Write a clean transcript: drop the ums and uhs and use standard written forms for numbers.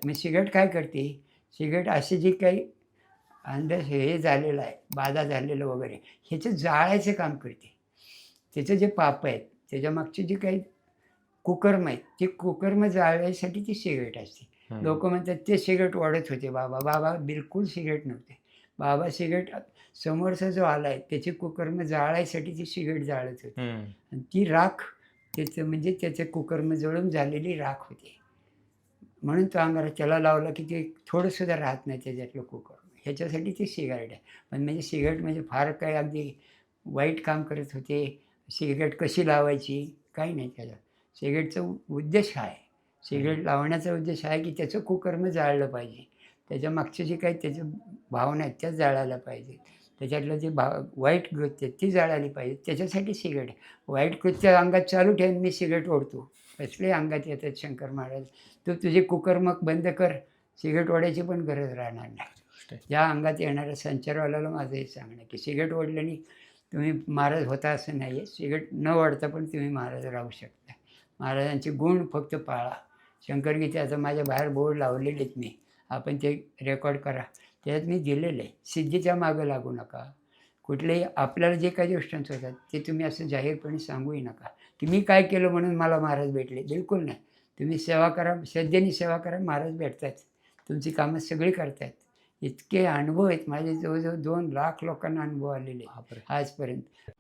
मग सिगारेट काय करते, सिगारेट अशी जी काही अंदाज हे झालेलं आहे, बाधा झालेलं वगैरे, ह्याचं जाळायचं काम करते. त्याचं जे पाप आहेत, त्याच्यामागची जी काही कुकर्म आहेत, ते कुकर्म जाळण्यासाठी ती सिगारेट असते. हं. लोकं म्हणतात ते सिगारेट ओढत होते बाबा. बाबा बिलकुल सिगारेट नव्हते. बाबा सिगारेट समोरचा जो आला आहे, त्याचे कुकर्म जाळायसाठी ती सिगारेट जाळत होते. हं. आणि ती राख त्याचं म्हणजे त्याचे कुकर्म जळून झालेली राख होती. म्हणून तो अंगारा त्याला लावला, की ते थोडंसुद्धा राहत नाही त्याच्यातलं कुकर्म. ह्याच्यासाठी ती सिगारेट आहे. पण म्हणजे सिगारेट म्हणजे फार काही अगदी वाईट काम करत होते. सिगारेट कशी लावायची? काही नाही त्याच्यात. सिगारेटचा उद्देश हा आहे. हं. सिगारेट लावण्याचा उद्देश हा आहे, की त्याचं कुकर्म जाळलं पाहिजे. त्याच्या मागचे जे काही त्याच्या भावना आहेत, त्या जाळायला पाहिजेत. त्याच्यातलं जे वाईट कृत्य आहेत, ती जाळायला पाहिजेत. त्याच्यासाठी सिगारेट आहे. वाईट कृत्य अंगात चालू ठेवून मी सिगारेट ओढतो. कसले अंगात येतात शंकर महाराज. तू तुझे कुकर्म बंद कर. सिगारेट ओढायची पण गरज राहणार नाही. खरी गोष्ट आहे. या अंगात येणाऱ्या संचारवाल्याला माझं हे सांगणं आहे, की सिगारेट ओढल्याने तुम्ही महाराज होता असं नाही आहे. सिगारेट न ओढता पण तुम्ही महाराज राहू शकता. महाराजांचे गुण फक्त पाळा. शंकरगीतेचं माझ्या बाहेर बोर्ड लावलेले आहेत मी. आपण ते रेकॉर्ड करा. त्याच्यात मी दिलेलं आहे. सिद्धीच्या मागे लागू नका. कुठलेही आपल्याला जे काही गोष्टी होतात, ते तुम्ही असं जाहीरपणे सांगूही नका, की मी काय केलं म्हणून मला महाराज भेटले. बिलकुल नाही. तुम्ही सेवा करा, श्रद्धेने सेवा करा, महाराज भेटतात. तुमची कामं सगळी करतायत. इतके अनुभव आहेत माझे जवळ-जवळ 2 लाख लोकांना अनुभव आलेले आहेत बापरे! आजपर्यंत.